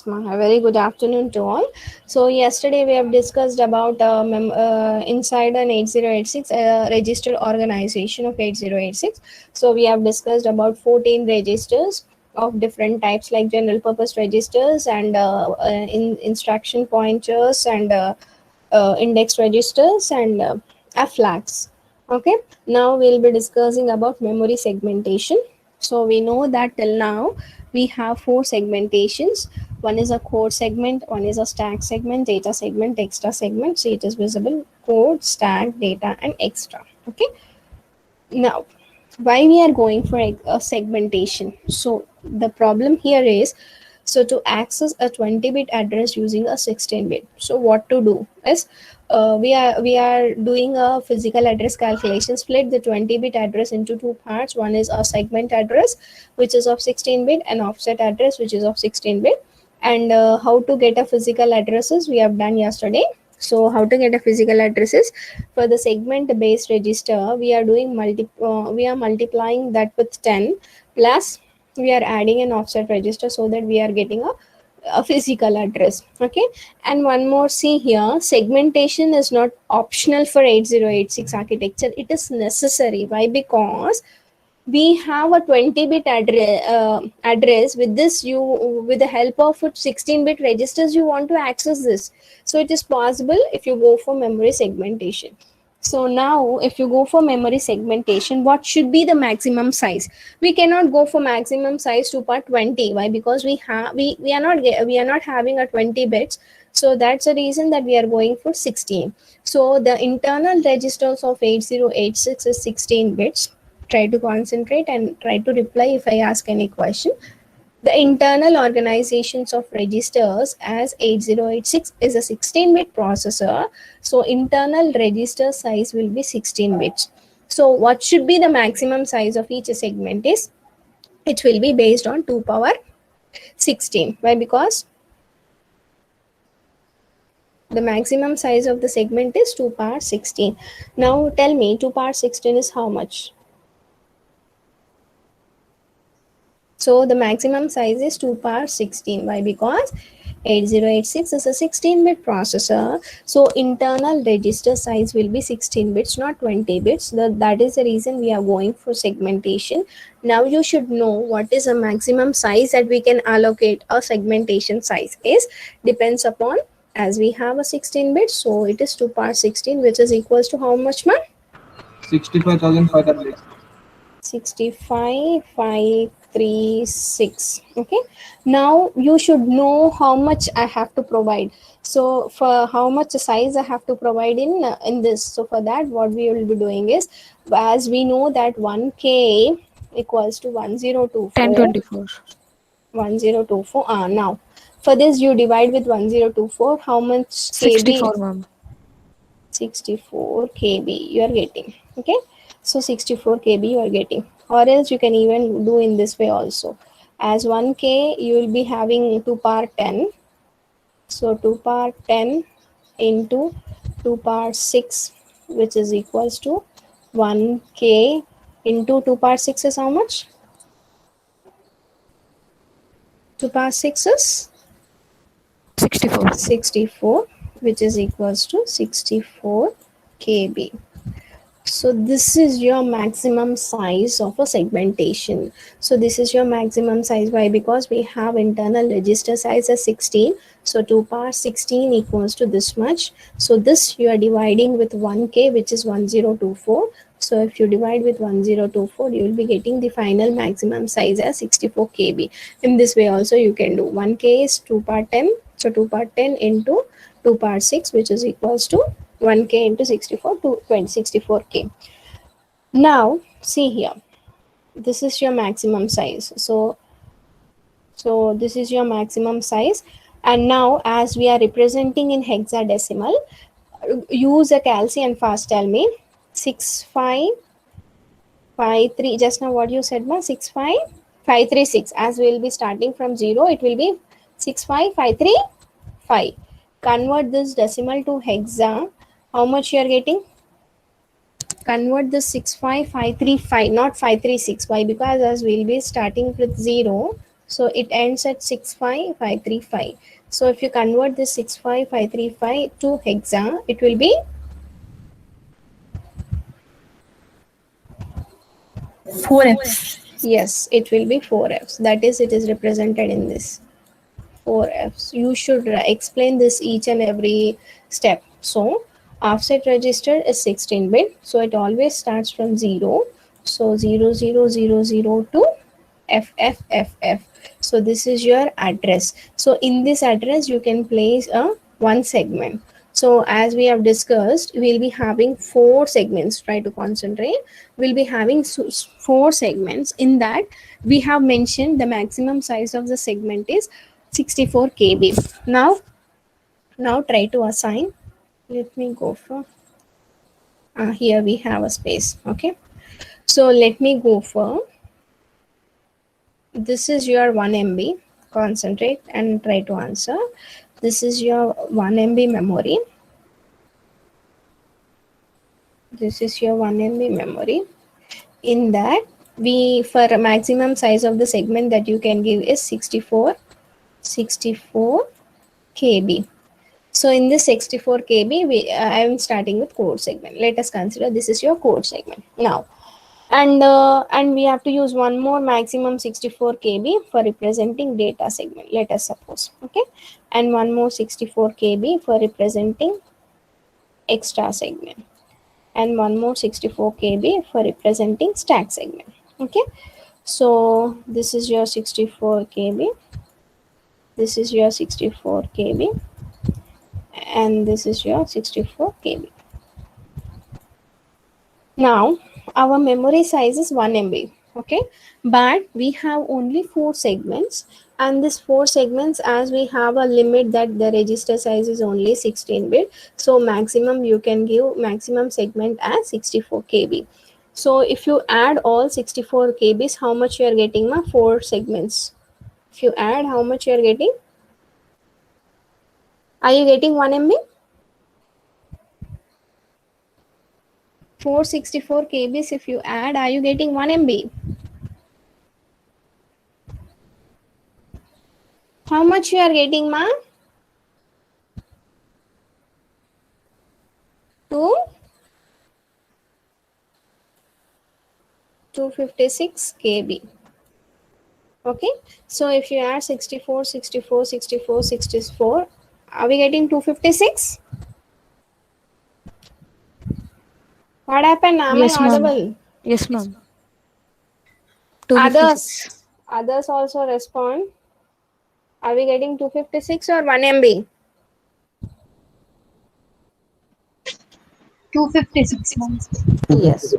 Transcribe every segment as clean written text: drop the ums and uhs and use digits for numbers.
ma'am. A very good afternoon to all. So yesterday we have discussed about inside an 8086 registered organization of 8086. So we have discussed about 14 registers of different types like general purpose registers and instruction pointers and index registers and flags. Okay. Now we'll be discussing about memory segmentation. So we know that till now we have four segmentations. One is a code segment, one is a stack segment, data segment, extra segment. So it is visible code, stack, data, and extra. Okay. Now, why we are going for a segmentation? So the problem here is, so to access a 20-bit address using a 16-bit. So what to do is, we are doing a physical address calculation. Split the 20-bit address into two parts. One is a segment address, which is of 16-bit, and offset address, which is of 16-bit. And how to get a physical addresses we have done yesterday. So how to get a physical addresses for the segment based register, we are doing we are multiplying that with 10 plus we are adding an offset register so that we are getting a physical address. Okay. And one more, see here, segmentation is not optional for 8086 architecture, it is necessary. Why? Because we have a 20-bit address. With this, you, with the help of 16-bit registers, you want to access this. So it is possible if you go for memory segmentation. So now if you go for memory segmentation, what should be the maximum size? We cannot go for maximum size to part 20. Why? Because we are not having a 20 bits. So that's the reason that we are going for 16. So the internal registers of 8086 is 16 bits. Try to concentrate and try to reply if I ask any question. The internal organizations of registers as 8086 is a 16-bit processor. So internal register size will be 16 bits. So what should be the maximum size of each segment is, it will be based on 2 power 16. Why? Because the maximum size of the segment is 2 power 16. Now tell me, 2 power 16 is how much? So the maximum size is 2 power 16. Why? Because 8086 is a 16-bit processor. So internal register size will be 16 bits, not 20 bits. That is the reason we are going for segmentation. Now you should know what is a maximum size that we can allocate. A segmentation size is depends upon, as we have a 16 bit, so it is 2 power 16, which is equals to how much, ma'am? 65,536. 65,536. Okay. Now you should know how much I have to provide. So for how much size I have to provide in this. So for that, what we will be doing is, as we know that 1K equals to 1024. 1024. 1024. Now for this you divide with 1024. How much KB? 64, ma'am. 64 KB you are getting. Okay. So 64 KB you are getting, or else you can even do in this way also. As 1K you will be having 2 power 10. So 2 power 10 into 2 power 6, which is equals to 1K into 2 power 6 is how much? 2 power 6 is 64. 64, which is equals to 64 KB. So this is your maximum size of a segmentation. So this is your maximum size. Why? Because we have internal register size as 16. So 2 power 16 equals to this much. So this you are dividing with 1K, which is 1024. So if you divide with 1024, you will be getting the final maximum size as 64 KB. In this way also you can do. 1K is 2 power 10. So 2 power 10 into 2 power 6, which is equals to 1K into 64 to 64K. Now see here, this is your maximum size. So this is your maximum size. And now as we are representing in hexadecimal, use a calci and fast tell me. 6553, just now what you said, ma? 65536. As we will be starting from 0, it will be 65535. Convert this decimal to hexa. How much you are getting? Convert this 65535, not 536. Why? Because as we'll be starting with 0, So it ends at 65535. So if you convert this 65535 to hexa, it will be 4F. yes, it will be 4Fs. That is, it is represented in this 4Fs. You should explain this each and every step. So offset register is 16 bit. So it always starts from 0. So 0000 to FFFF. So this is your address. So in this address, you can place a one segment. So as we have discussed, we'll be having four segments. Try to concentrate. We'll be having four segments. In that, we have mentioned the maximum size of the segment is 64 KB. Now try to assign. Let me go for here we have a space. Okay. So let me go for this is your 1 MB. Concentrate and try to answer. This is your 1 MB memory. This is your 1 MB memory. In that, we for a maximum size of the segment that you can give is 64 KB. So in this 64 KB, I am starting with code segment. Let us consider this is your code segment now. And we have to use one more maximum 64 KB for representing data segment, let us suppose. Okay, and one more 64 KB for representing extra segment, and one more 64 KB for representing stack segment. Okay, so this is your 64 KB, this is your 64 KB, and this is your 64 KB. Now our memory size is 1 MB. Okay, but we have only four segments, and this four segments, as we have a limit that the register size is only 16 bit, so maximum you can give maximum segment as 64 KB. So if you add all 64 KBs, how much you are getting? Four segments. If you add, how much you are getting? Are you getting 1 MB? 464 KBs if you add, are you getting 1 MB? How much you are getting, ma? 256 KB. Okay, so if you add 64, 64, 64, 64, are we getting 256? What happened? Am Yes, I ma'am. audible? Yes, ma'am. Others, 256. others also respond. Are we getting 256 or 1 MB? 256, ma'am. Yes.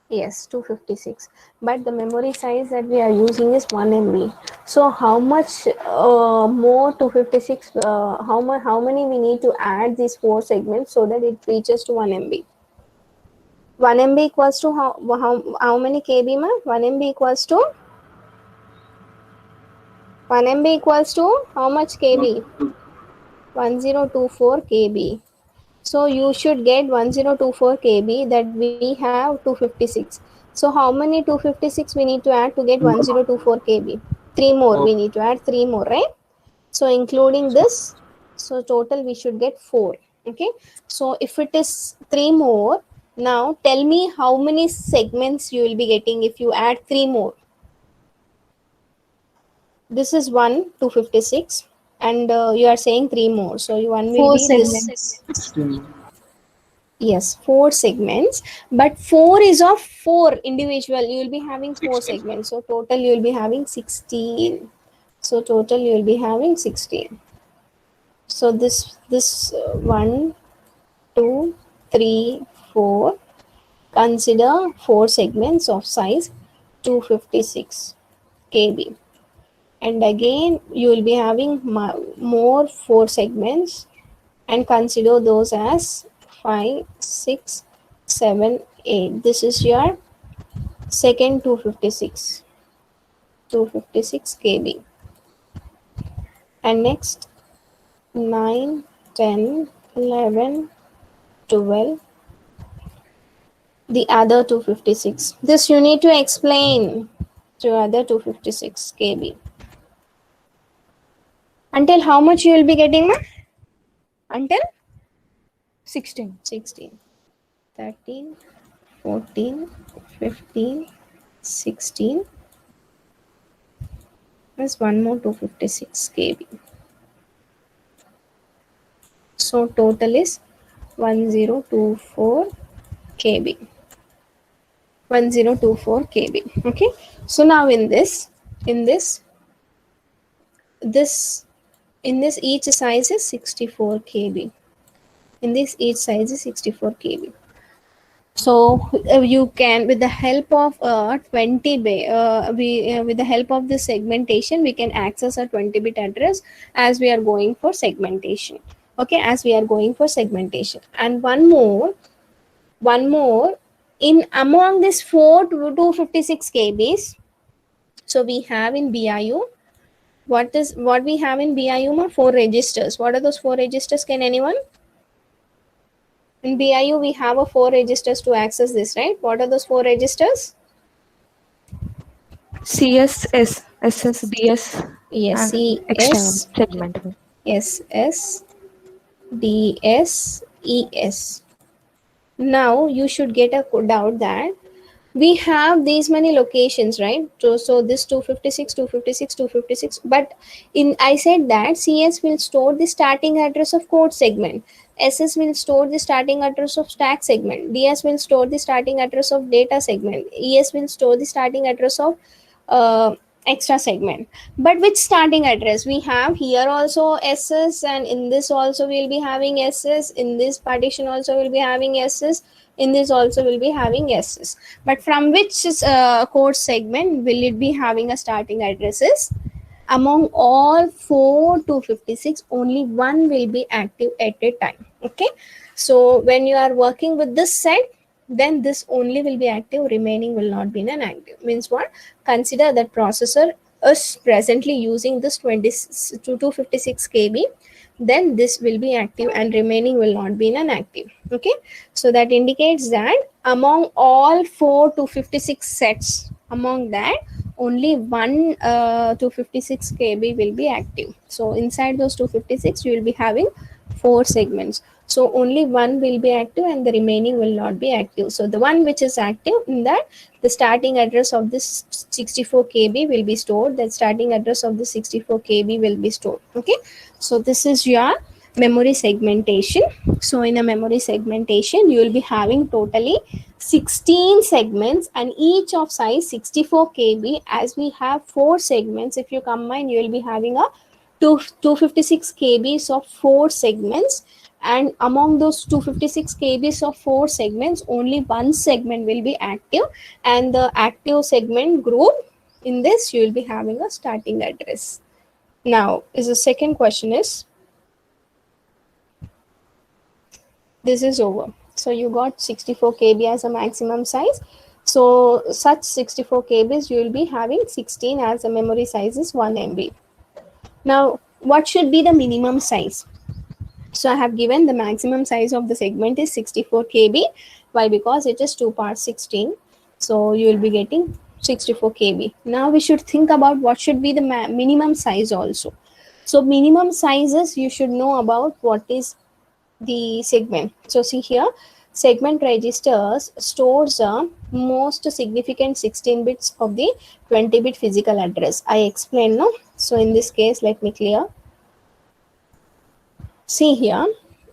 Yes, 256. But the memory size that we are using is 1 MB. So how much more 256? How many we need to add these four segments so that it reaches to 1 MB? 1 MB equals to how many KB, ma? 1 MB equals to 1 MB equals to how much KB? 1024 KB. So you should get 1024 KB, that we have 256. So how many 256 we need to add to get 1024 KB? Three more, we need to add three more, right? So including this, so total we should get 4. Okay, so if it is 3 more, now tell me how many segments you will be getting if you add 3 more. This is 256, and you are saying 3 more, so one will Four be this. segments. 16. Yes, 4 segments, but 4 is of 4 individual. You will be having 4 16. segments, so total you will be having 16. So total you will be having 16. So this 1, 2, 3, 4. Consider 4 segments of size 256 KB, and again you will be having more 4 segments, and consider those as 5, 6, 7, 8. This is your second 256 KB, and next 9, 10, 11, 12, the other 256. This you need to explain to other 256 KB. Until how much you will be getting, ma'am? Until 16. 16, 13, 14, 15, 16. There's one more 256 kb. So total is 1024 kb. 1024 kb. Okay. So now in this each size is 64 kb. In this each size is 64 kb. So you can, with the help of 20 bit, with the help of the segmentation, we can access a 20-bit address as we are going for segmentation. Okay, as we are going for segmentation. And one more, in among this 4 to 256 kbs, so we have in BIU, what we have in BIU? 4 registers. What are those 4 registers? Can anyone? In BIU, we have a 4 registers to access this, right? What are those 4 registers? CSS, SSDS, Yes, and external CS, segment. SS, DS, ES. Now you should get a doubt that we have these many locations, right? So this 256, 256, 256. But I said that CS will store the starting address of code segment. SS will store the starting address of stack segment. DS will store the starting address of data segment. ES will store the starting address of uh, extra segment. But which starting address? We have here also SS, and in this also we'll be having SS. In this partition also we'll be having SS. In this also will be having SS. But from which code segment will it be having a starting addresses? Among all 4 to 56, only one will be active at a time. Okay, so when you are working with this set, then this only will be active, remaining will not be an active. Means what? Consider that processor is presently using this 20 to 256 kb, then this will be active and remaining will not be an active. Okay, so that indicates that among all 4 to 56 sets, among that only one 256 kb will be active. So inside those 256 you will be having 4 segments, so only one will be active and the remaining will not be active. So the one which is active, in that the starting address of this 64 kb will be stored, the starting address of the 64 kb will be stored. Okay, so this is your memory segmentation. So in a memory segmentation you will be having totally 16 segments and each of size 64 kb. As we have 4 segments, if you combine you will be having a 256 kbs of 4 segments, and among those 256 kbs of 4 segments only one segment will be active, and the active segment group, in this you will be having a starting address. Now is the second question is, this is over. So you got 64 kb as a maximum size. So such 64 kbs you will be having 16 as a memory size is 1 MB. Now what should be the minimum size? So I have given the maximum size of the segment is 64 kb. Why? Because it is 2 parts 16. So you will be getting 64 kb. Now we should think about what should be the minimum size also. So minimum sizes you should know about what is the segment. So see here, segment registers stores the most significant 16 bits of the 20-bit physical address. I explained, no? So in this case, let me clear. See here,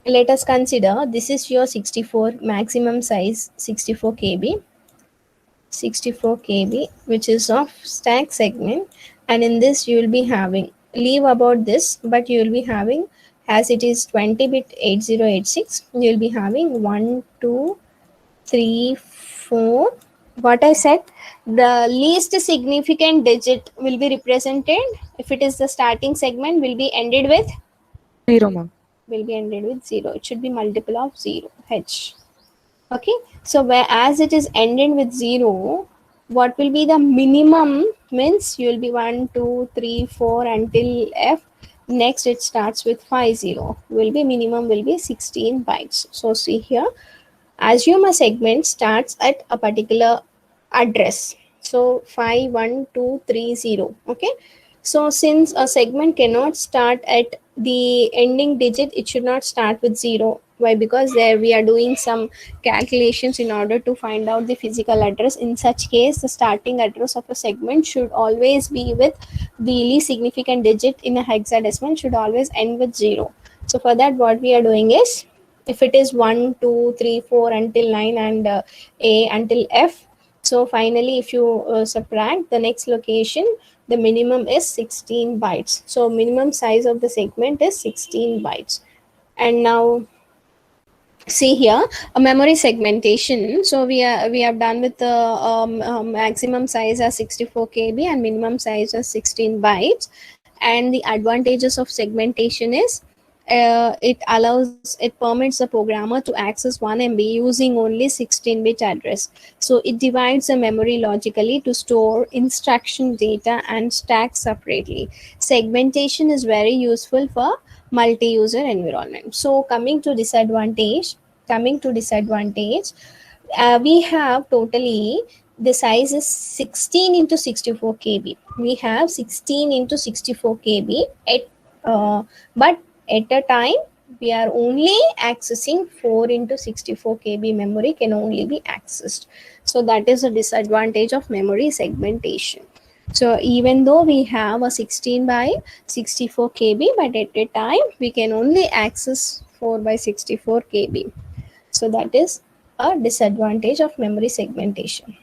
let us consider this is your 64 maximum size 64 kb, 64 kb, which is of stack segment, and in this you will be having, leave about this, but you will be having, as it is 20-bit 8086, you will be having 1 2 3 4, what I said, the least significant digit will be represented, if it is the starting segment, will be ended with 0, ma'am. will be ended with 0. It should be multiple of 0, h. Okay, so whereas it is ended with 0, what will be the minimum? Means you will be 1 2 3 4 until f. Next it starts with 50, will be minimum will be 16 bytes. So see here, assume a segment starts at a particular address, so 51230. Okay, So since a segment cannot start at the ending digit, it should not start with 0. Why? Because there we are doing some calculations in order to find out the physical address. In such case, the starting address of a segment should always be with the least significant digit in a hexadecimal, should always end with 0. So for that, what we are doing is, if it is 1, 2, 3, 4 until 9 and A until F, so finally if you subtract the next location, the minimum is 16 bytes. So minimum size of the segment is 16 bytes. And now see here, a memory segmentation. So we have done with the maximum size as 64 kb and minimum size as 16 bytes. And the advantages of segmentation is, it permits the programmer to access 1 MB using only 16-bit address. So it divides the memory logically to store instruction data and stack separately. Segmentation is very useful for multi-user environment. So coming to disadvantage, we have totally, the size is 16 into 64 kb. We have 16 into 64 kb at but at a time we are only accessing 4 into 64 kb memory can only be accessed. So that is a disadvantage of memory segmentation. So even though we have a 16 by 64 kb, but at a time we can only access 4 by 64 kb. So that is a disadvantage of memory segmentation.